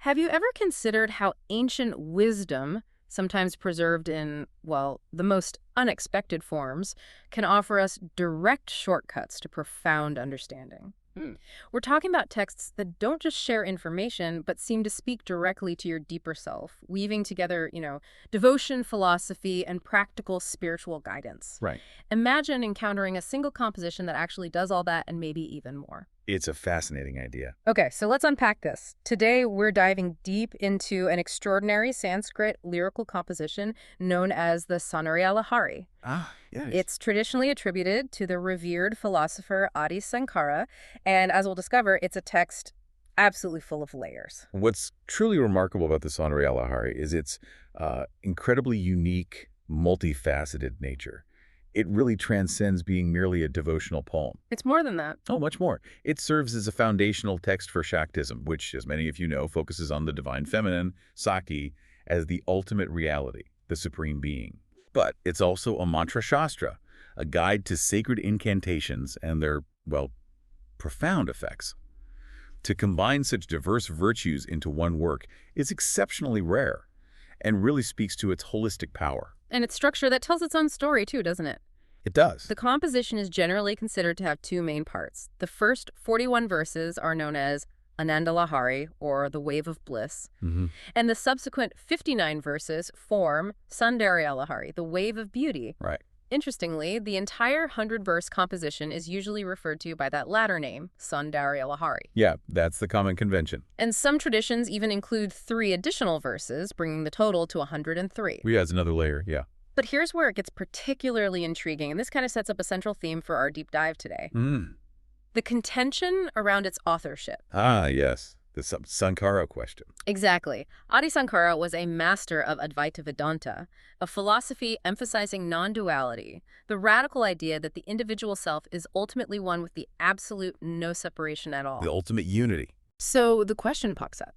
Have you ever considered how ancient wisdom, sometimes preserved in, well, the most unexpected forms, can offer us direct shortcuts to profound understanding? Hmm. We're talking about texts that don't just share information, but seem to speak directly to your deeper self, weaving together, devotion, philosophy, and practical spiritual guidance. Right. Imagine encountering a single composition that actually does all that and maybe even more. It's a fascinating idea. Okay, so let's unpack this. Today, we're diving deep into an extraordinary Sanskrit lyrical composition known as the Saundarya Lahari. Ah, yes. It's traditionally attributed to the revered philosopher Adi Shankara, and as we'll discover, it's a text absolutely full of layers. What's truly remarkable about the Saundarya Lahari is its incredibly unique, multifaceted nature. It really transcends being merely a devotional poem. It's more than that. Oh, much more. It serves as a foundational text for Shaktism, which, as many of you know, focuses on the divine feminine, Sakti, as the ultimate reality, the supreme being. But it's also a mantra shastra, a guide to sacred incantations and their, well, profound effects. To combine such diverse virtues into one work is exceptionally rare and really speaks to its holistic power. And its structure that tells its own story, too, doesn't it? It does. The composition is generally considered to have two main parts. The first 41 verses are known as Ananda Lahari, or the Wave of Bliss, and the subsequent 59 verses form Saundarya Lahari, the Wave of Beauty. Right. Interestingly, the entire 100-verse composition is usually referred to by that latter name, Saundarya Lahari. Yeah, that's the common convention. And some traditions even include 3 additional verses, bringing the total to 103. Yeah, it's another layer, yeah. But here's where it gets particularly intriguing, and this kind of sets up a central theme for our deep dive today. The contention around its authorship. Ah, yes. The Sankara question. Exactly. Adi Shankara was a master of Advaita Vedanta, a philosophy emphasizing non-duality, the radical idea that the individual self is ultimately one with the absolute no separation at all. The ultimate unity. So the question pops up.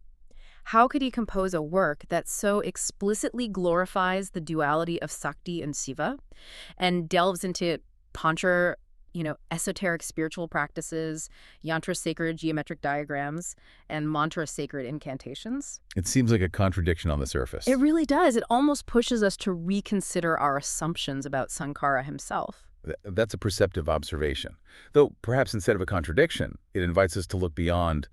How could he compose a work that so explicitly glorifies the duality of Sakti and Siva and delves into Tantra, esoteric spiritual practices, yantra sacred geometric diagrams, and mantra sacred incantations? It seems like a contradiction on the surface. It really does. It almost pushes us to reconsider our assumptions about Sankara himself. That's a perceptive observation. Though perhaps instead of a contradiction, it invites us to look beyond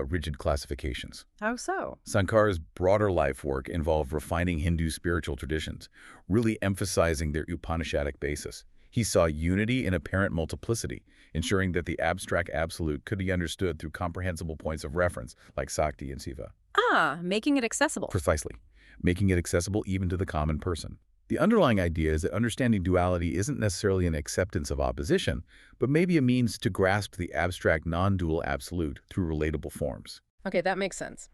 rigid classifications. How so? Sankara's broader life work involved refining Hindu spiritual traditions, really emphasizing their Upanishadic basis. He saw unity in apparent multiplicity, ensuring that the abstract absolute could be understood through comprehensible points of reference, like Sakti and Siva. Ah, making it accessible. Precisely. Making it accessible even to the common person. The underlying idea is that understanding duality isn't necessarily an acceptance of opposition, but maybe a means to grasp the abstract non-dual absolute through relatable forms. Okay, that makes sense.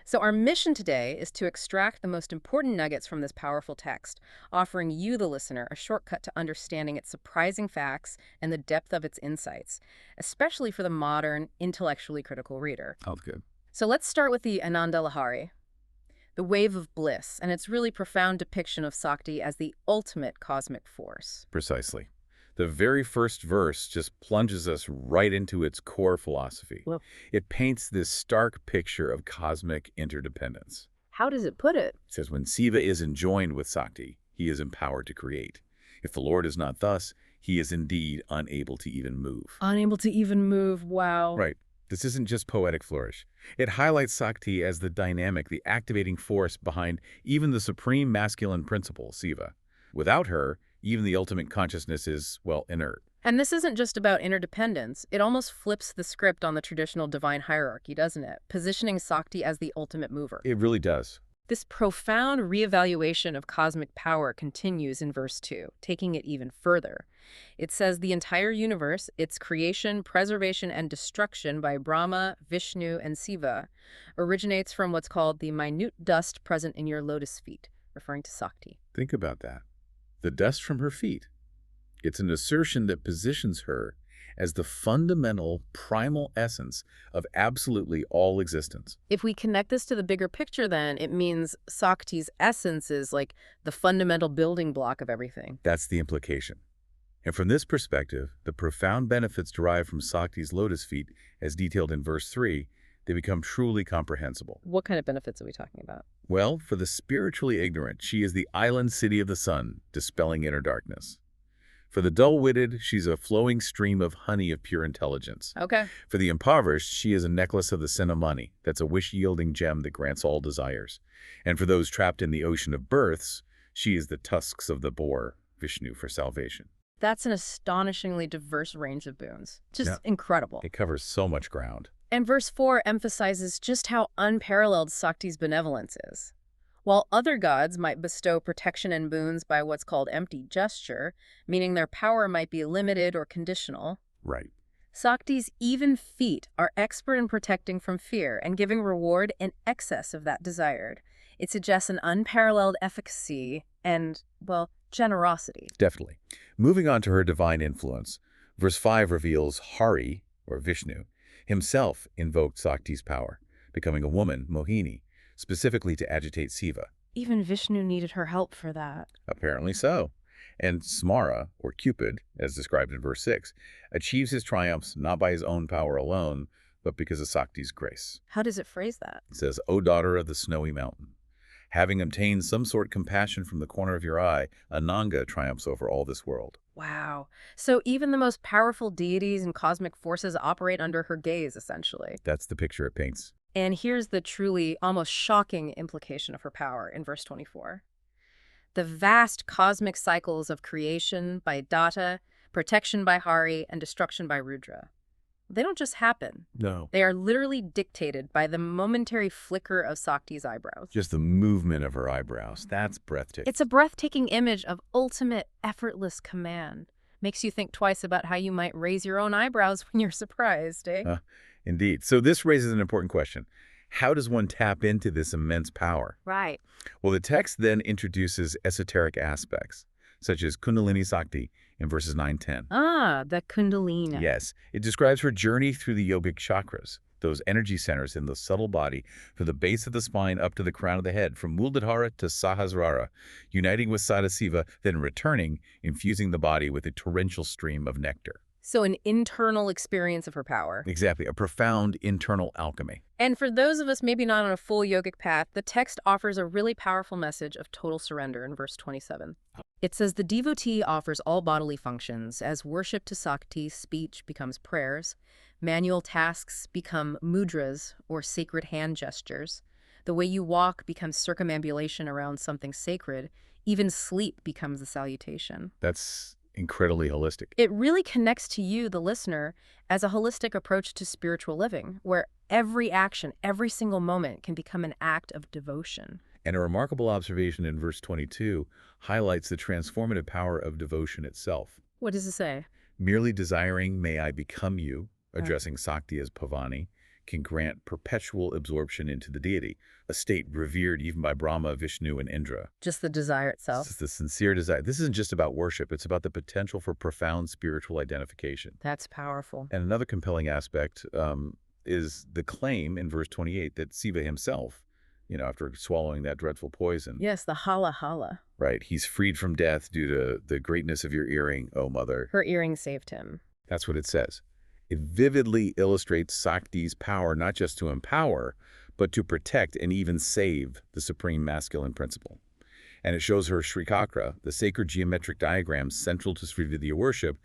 So our mission today is to extract the most important nuggets from this powerful text, offering you, the listener, a shortcut to understanding its surprising facts and the depth of its insights, especially for the modern, intellectually critical reader. Sounds good. So let's start with the Ananda Lahari, the Wave of Bliss, and its really profound depiction of Sakti as the ultimate cosmic force. Precisely. The very first verse just plunges us right into its core philosophy. Well, it paints this stark picture of cosmic interdependence. how does it put it? It says, when Siva is enjoined with Sakti, he is empowered to create. If the Lord is not thus, he is indeed unable to even move. Unable to even move, wow. Right. This isn't just poetic flourish. It highlights Sakti as the dynamic, the activating force behind even the supreme masculine principle, Siva. Without her, even the ultimate consciousness is, well, inert. And this isn't just about interdependence. It almost flips the script on the traditional divine hierarchy, doesn't it? Positioning Sakti as the ultimate mover. It really does. This profound reevaluation of cosmic power continues in verse 2, taking it even further. It says the entire universe, its creation, preservation, and destruction by Brahma, Vishnu, and Siva, originates from what's called the minute dust present in your lotus feet, referring to Sakti. Think about that. The dust from her feet. It's an assertion that positions her as the fundamental, primal essence of absolutely all existence. If we connect this to the bigger picture, then, it means Sakti's essence is like the fundamental building block of everything. That's the implication. And from this perspective, the profound benefits derived from Sakti's lotus feet, as detailed in verse 3, They become truly comprehensible. What kind of benefits are we talking about? Well, for the spiritually ignorant, she is the island city of the sun, dispelling inner darkness. For the dull-witted, she's a flowing stream of honey of pure intelligence. Okay. For the impoverished, she is a necklace of the sin of money. That's a wish-yielding gem that grants all desires. And for those trapped in the ocean of births, she is the tusks of the boar, Vishnu, for salvation. That's an astonishingly diverse range of boons. Just Yeah. incredible. It covers so much ground. And verse 4 emphasizes just how unparalleled Sakti's benevolence is. While other gods might bestow protection and boons by what's called empty gesture, meaning their power might be limited or conditional, Right. Sakti's even feet are expert in protecting from fear and giving reward in excess of that desired. It suggests an unparalleled efficacy and, well, generosity. Definitely. Moving on to her divine influence, verse 5 reveals Hari, or Vishnu, himself invoked Sakti's power, becoming a woman, Mohini, specifically to agitate Siva. Even Vishnu needed her help for that. Apparently so. And Smara, or Cupid, as described in verse 6, achieves his triumphs not by his own power alone, but because of Sakti's grace. How does it phrase that? It says, O daughter of the snowy mountain, having obtained some sort compassion from the corner of your eye, Ananga triumphs over all this world. Wow. So even the most powerful deities and cosmic forces operate under her gaze, essentially. That's the picture it paints. And here's the truly almost shocking implication of her power in verse 24. The vast cosmic cycles of creation by Datta, protection by Hari, and destruction by Rudra. They don't just happen. No. They are literally dictated by the momentary flicker of Sakti's eyebrows. Just the movement of her eyebrows. That's breathtaking. It's a breathtaking image of ultimate, effortless command. Makes you think twice about how you might raise your own eyebrows when you're surprised, eh? Indeed. So this raises an important question. How does one tap into this immense power? Right. Well, the text then introduces esoteric aspects, such as Kundalini Sakti in verses 9-10. Ah, the Kundalini. Yes, it describes her journey through the yogic chakras, those energy centers in the subtle body, from the base of the spine up to the crown of the head, from Muladhara to Sahasrara, uniting with Sadasiva, then returning, infusing the body with a torrential stream of nectar. So an internal experience of her power. Exactly, a profound internal alchemy. And for those of us maybe not on a full yogic path, the text offers a really powerful message of total surrender in verse 27. It says, the devotee offers all bodily functions. As worship to Sakti, speech becomes prayers. Manual tasks become mudras, or sacred hand gestures. The way you walk becomes circumambulation around something sacred. Even sleep becomes a salutation. That's incredibly holistic. It really connects to you, the listener, as a holistic approach to spiritual living, where every action, every single moment can become an act of devotion. And a remarkable observation in verse 22 highlights the transformative power of devotion itself. What does it say? Merely desiring, may I become you, addressing Sakti as Pavani, can grant perpetual absorption into the deity, a state revered even by Brahma, Vishnu, and Indra. Just the desire itself. This is the sincere desire. This isn't just about worship. It's about the potential for profound spiritual identification. That's powerful. And another compelling aspect is the claim in verse 28 that Siva himself, after swallowing that dreadful poison. Yes, the hala hala. Right. He's freed from death due to the greatness of your earring, O mother. Her earring saved him. That's what it says. It vividly illustrates Sakti's power not just to empower, but to protect and even save the supreme masculine principle. And it shows her Srikakra, the sacred geometric diagram central to Srividya worship,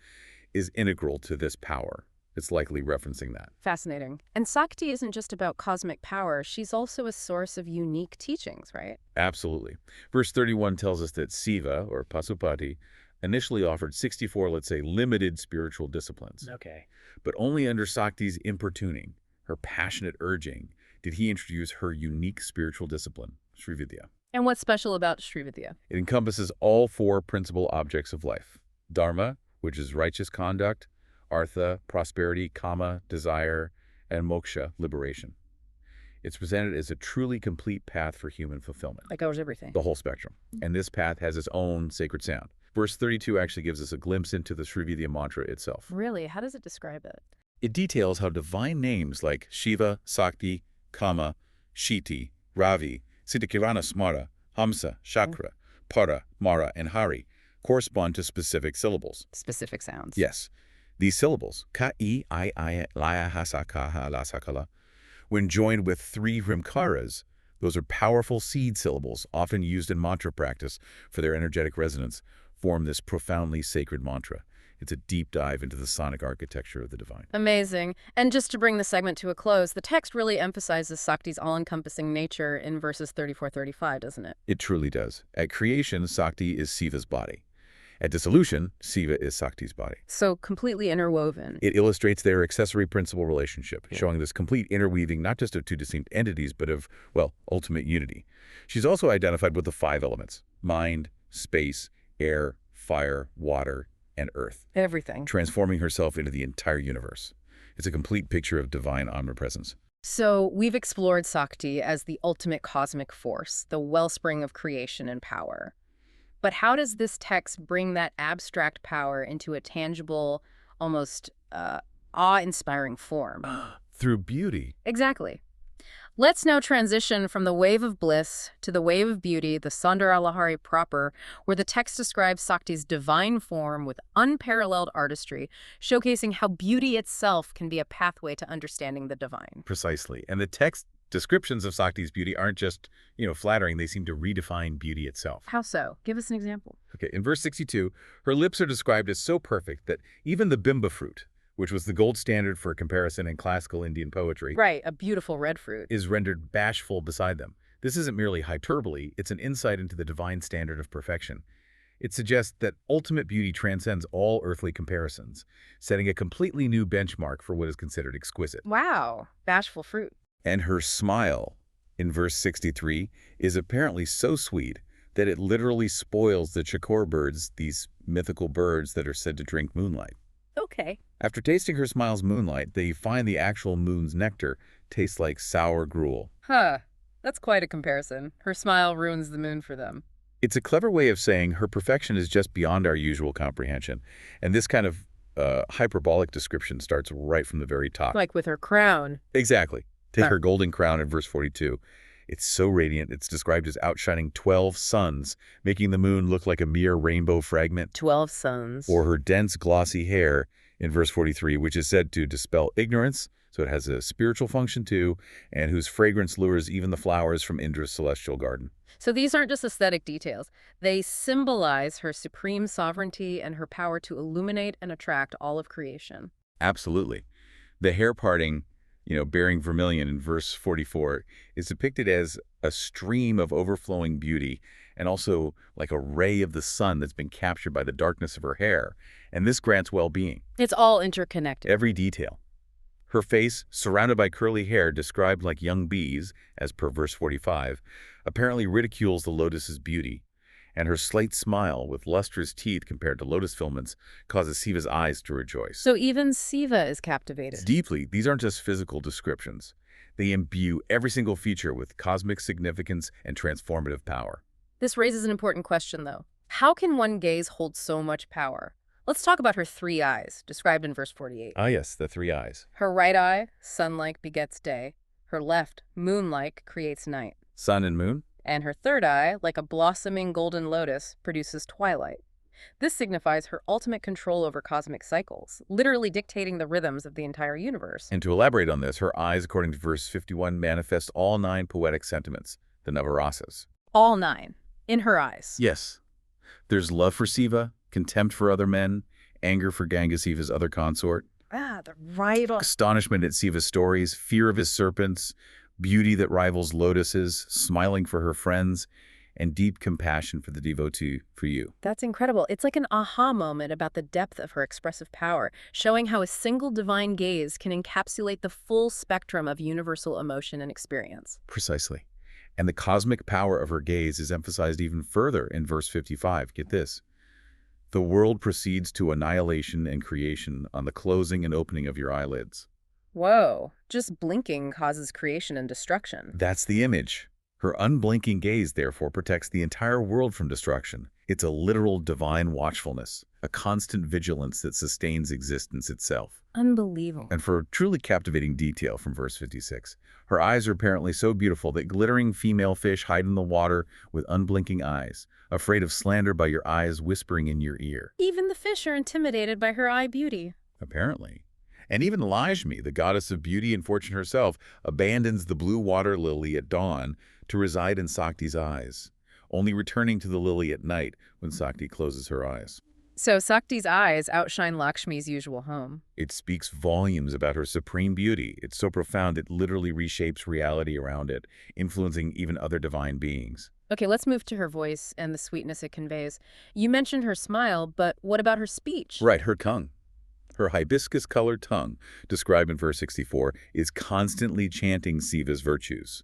is integral to this power. It's likely referencing that. Fascinating. And Sakti isn't just about cosmic power. She's also a source of unique teachings, right? Absolutely. Verse 31 tells us that Siva, or Pasupati, initially offered 64, let's say, limited spiritual disciplines. Okay. But only under Sakti's importuning, her passionate urging, did he introduce her unique spiritual discipline, Srividya. And what's special about Srividya? It encompasses all four principal objects of life. Dharma, which is righteous conduct, Artha, prosperity, Kama, desire, and Moksha, liberation. It's presented as a truly complete path for human fulfillment. That covers everything. The whole spectrum. And this path has its own sacred sound. Verse 32 actually gives us a glimpse into the Srividya mantra itself. Really? How does it describe it? It details how divine names like Shiva, Sakti, Kama, Shiti, Ravi, Siddhikirana Smara, Hamsa, Chakra, Para, Mara, and Hari correspond to specific syllables. Specific sounds. Yes. These syllables, ka-i, I, laya, hasakaha, lasakala, When joined with 3 Rimkaras, those are powerful seed syllables, often used in mantra practice for their energetic resonance, form this profoundly sacred mantra. It's a deep dive into the sonic architecture of the divine. Amazing. And just to bring the segment to a close, the text really emphasizes Sakti's all-encompassing nature in verses 34-35, doesn't it? It truly does. At creation, Sakti is Siva's body. At dissolution, Siva is Sakti's body. So completely interwoven. It illustrates their accessory principal relationship, showing this complete interweaving not just of 2 distinct entities, but of, well, ultimate unity. She's also identified with the 5 elements: mind, space, air, fire, water, and earth. Everything. Transforming herself into the entire universe. It's a complete picture of divine omnipresence. So we've explored Sakti as the ultimate cosmic force, the wellspring of creation and power. But how does this text bring that abstract power into a tangible, almost awe-inspiring form? Through beauty. Exactly. Let's now transition from the wave of bliss to the wave of beauty, the Saundarya Lahari proper, where the text describes Sakti's divine form with unparalleled artistry, showcasing how beauty itself can be a pathway to understanding the divine. Precisely. And the text descriptions of Sakti's beauty aren't just, flattering. They seem to redefine beauty itself. How so? Give us an example. Okay, in verse 62, her lips are described as so perfect that even the bimba fruit, which was the gold standard for comparison in classical Indian poetry, Right, a beautiful red fruit. is rendered bashful beside them. This isn't merely hyperbole, it's an insight into the divine standard of perfection. It suggests that ultimate beauty transcends all earthly comparisons, setting a completely new benchmark for what is considered exquisite. Wow, bashful fruit. And her smile, in verse 63, is apparently so sweet that it literally spoils the chakor birds, these mythical birds that are said to drink moonlight. Okay. After tasting her smile's moonlight, they find the actual moon's nectar tastes like sour gruel. Huh. That's quite a comparison. Her smile ruins the moon for them. It's a clever way of saying her perfection is just beyond our usual comprehension. And this kind of hyperbolic description starts right from the very top. Like with her crown. Exactly. Take Huh. her golden crown in verse 42. It's so radiant, it's described as outshining 12 suns, making the moon look like a mere rainbow fragment. 12 suns. Or her dense, glossy hair in verse 43, which is said to dispel ignorance, so it has a spiritual function too, and whose fragrance lures even the flowers from Indra's celestial garden. So these aren't just aesthetic details. They symbolize her supreme sovereignty and her power to illuminate and attract all of creation. Absolutely. The hair parting, bearing vermilion in verse 44, is depicted as a stream of overflowing beauty and also like a ray of the sun that's been captured by the darkness of her hair. And this grants well-being. It's all interconnected. Every detail. Her face, surrounded by curly hair described like young bees, as per verse 45, apparently ridicules the lotus's beauty. And her slate smile, with lustrous teeth compared to lotus filaments, causes Siva's eyes to rejoice. So even Siva is captivated. Deeply, these aren't just physical descriptions. They imbue every single feature with cosmic significance and transformative power. This raises an important question, though. How can one gaze hold so much power? Let's talk about her 3 eyes, described in verse 48. Ah yes, the 3 eyes. Her right eye, sun-like, begets day. Her left, moon-like, creates night. Sun and moon? And her third eye, like a blossoming golden lotus, produces twilight. This signifies her ultimate control over cosmic cycles, literally dictating the rhythms of the entire universe. And to elaborate on this, her eyes, according to verse 51, manifest all 9 poetic sentiments, the Navarasas. All 9, in her eyes. Yes. There's love for Siva, contempt for other men, anger for Ganga, Siva's other consort, The right eye. astonishment at Siva's stories, fear of his serpents, beauty that rivals lotuses, smiling for her friends, and deep compassion for the devotee, for you. That's incredible. It's like an aha moment about the depth of her expressive power, showing how a single divine gaze can encapsulate the full spectrum of universal emotion and experience. Precisely. And the cosmic power of her gaze is emphasized even further in verse 55. Get this. The world proceeds to annihilation and creation on the closing and opening of your eyelids. Whoa, just blinking causes creation and destruction. That's the image. Her unblinking gaze, therefore, protects the entire world from destruction. It's a literal divine watchfulness, a constant vigilance that sustains existence itself. Unbelievable. And for a truly captivating detail from verse 56, her eyes are apparently so beautiful that glittering female fish hide in the water with unblinking eyes, afraid of slander by your eyes whispering in your ear. Even the fish are intimidated by her eye beauty. Apparently. And even Lakshmi, the goddess of beauty and fortune herself, abandons the blue water lily at dawn to reside in Sakti's eyes, only returning to the lily at night when Sakti closes her eyes. So Sakti's eyes outshine Lakshmi's usual home. It speaks volumes about her supreme beauty. It's so profound it literally reshapes reality around it, influencing even other divine beings. Okay, let's move to her voice and the sweetness it conveys. You mentioned her smile, but what about her speech? Right, her tongue. Her hibiscus-colored tongue, described in verse 64, is constantly chanting Siva's virtues.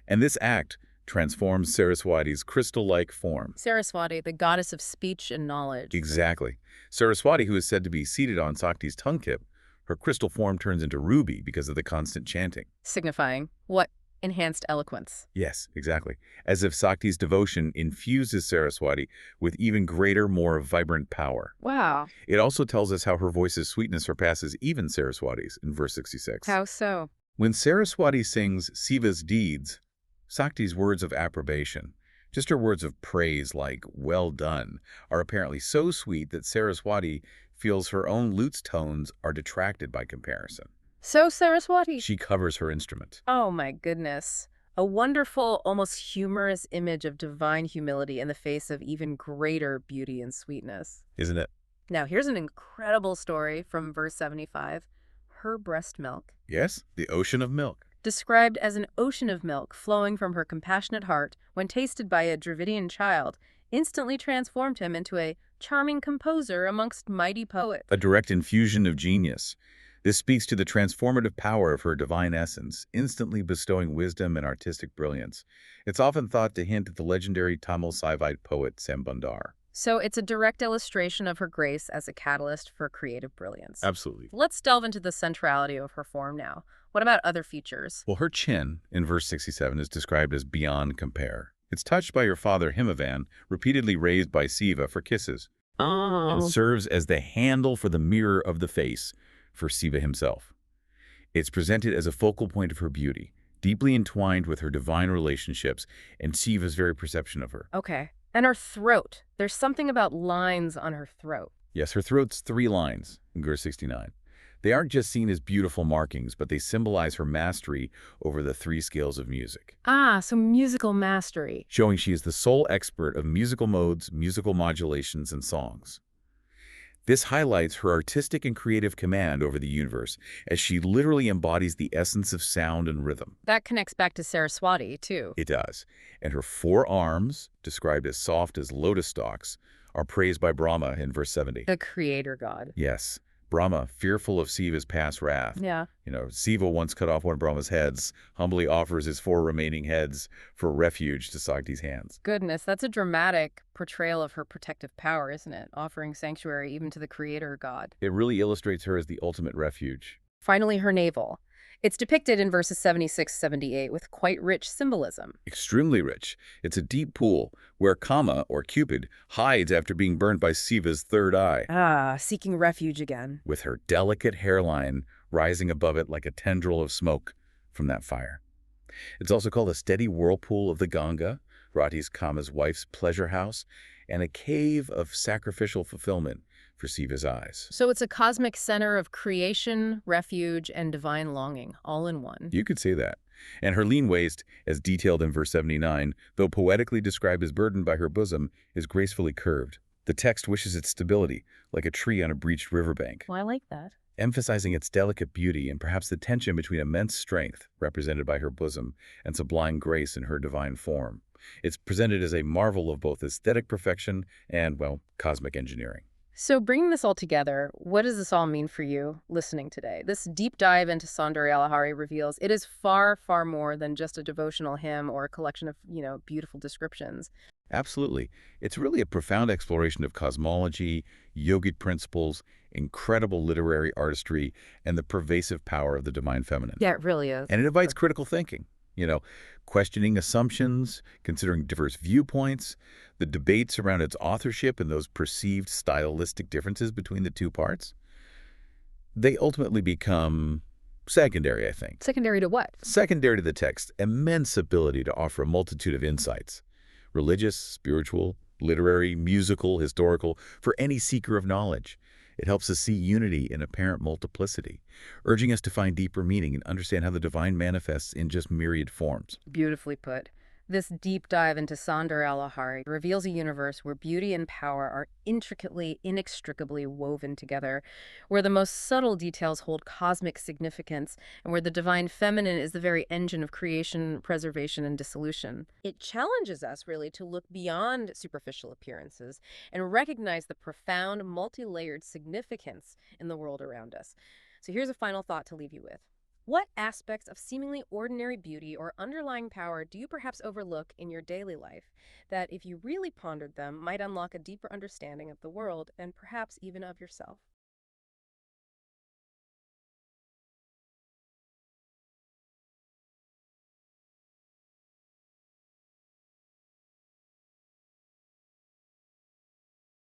And this act transforms Saraswati's crystal-like form. Saraswati, the goddess of speech and knowledge. Exactly. Saraswati, who is said to be seated on Sakti's tongue tip, her crystal form turns into ruby because of the constant chanting. Signifying what? Enhanced eloquence. Yes, exactly. As if Sakti's devotion infuses Saraswati with even greater, more vibrant power. Wow. It also tells us how her voice's sweetness surpasses even Saraswati's in verse 66. How so? When Saraswati sings Siva's deeds, Sakti's words of approbation, just her words of praise like, well done, are apparently so sweet that Saraswati feels her own lute's tones are detracted by comparison. So Saraswati. She covers her instrument. Oh my goodness. A wonderful, almost humorous image of divine humility in the face of even greater beauty and sweetness. Isn't it? Now, here's an incredible story from verse 75. Her breast milk. Yes, the ocean of milk. Described as an ocean of milk flowing from her compassionate heart when tasted by a Dravidian child, instantly transformed him into a charming composer amongst mighty poets. A direct infusion of genius. This speaks to the transformative power of her divine essence, instantly bestowing wisdom and artistic brilliance. It's often thought to hint at the legendary Tamil Saivite poet Sambandar. So it's a direct illustration of her grace as a catalyst for creative brilliance. Absolutely. Let's delve into the centrality of her form now. What about other features? Well, her chin, in verse 67, is described as beyond compare. It's touched by her father Himavan, repeatedly raised by Siva for kisses. Oh. It serves as the handle for the mirror of the face for Siva himself. It's presented as a focal point of her beauty, deeply entwined with her divine relationships and Siva's very perception of her. Okay. And her throat. There's something about lines on her throat. Yes, her throat's 3 lines in verse 69. They aren't just seen as beautiful markings, but they symbolize her mastery over the 3 scales of music. Ah, so musical mastery. Showing she is the sole expert of musical modes, musical modulations, and songs. This highlights her artistic and creative command over the universe, as she literally embodies the essence of sound and rhythm. That connects back to Saraswati, too. It does. And her 4 arms, described as soft as lotus stalks, are praised by Brahma in verse 70. The creator god. Yes. Brahma, fearful of Siva's past wrath. Yeah. Siva once cut off one of Brahma's heads, humbly offers his 4 remaining heads for refuge to Sakti's hands. Goodness, that's a dramatic portrayal of her protective power, isn't it? Offering sanctuary even to the creator god. It really illustrates her as the ultimate refuge. Finally, her navel. It's depicted in verses 76-78 with quite rich symbolism. Extremely rich. It's a deep pool where Kama, or Cupid, hides after being burned by Siva's 3rd eye. Ah, seeking refuge again. With her delicate hairline rising above it like a tendril of smoke from that fire. It's also called a steady whirlpool of the Ganga, Rati's Kama's wife's pleasure house, and a cave of sacrificial fulfillment for Siva's eyes. So it's a cosmic center of creation, refuge, and divine longing, all in one. You could say that. And her lean waist, as detailed in verse 79, though poetically described as burdened by her bosom, is gracefully curved. The text wishes its stability, like a tree on a breached riverbank, Well, I like that. emphasizing its delicate beauty and perhaps the tension between immense strength, represented by her bosom, and sublime grace in her divine form. It's presented as a marvel of both aesthetic perfection and, well, cosmic engineering. So bringing this all together, what does this all mean for you listening today? This deep dive into Saundarya Lahari reveals it is far, far more than just a devotional hymn or a collection of, beautiful descriptions. Absolutely. It's really a profound exploration of cosmology, yogic principles, incredible literary artistry, and the pervasive power of the divine feminine. Yeah, it really is. And it invites critical thinking, questioning assumptions, considering diverse viewpoints, the debates around its authorship and those perceived stylistic differences between the 2 parts. They ultimately become secondary, I think. Secondary to what? Secondary to the text's immense ability to offer a multitude of insights, religious, spiritual, literary, musical, historical, for any seeker of knowledge. It helps us see unity in apparent multiplicity, urging us to find deeper meaning and understand how the divine manifests in just myriad forms. Beautifully put. This deep dive into Saundarya Lahari reveals a universe where beauty and power are intricately, inextricably woven together, where the most subtle details hold cosmic significance, and where the divine feminine is the very engine of creation, preservation, and dissolution. It challenges us, really, to look beyond superficial appearances and recognize the profound, multi-layered significance in the world around us. So here's a final thought to leave you with. What aspects of seemingly ordinary beauty or underlying power do you perhaps overlook in your daily life that, if you really pondered them, might unlock a deeper understanding of the world and perhaps even of yourself?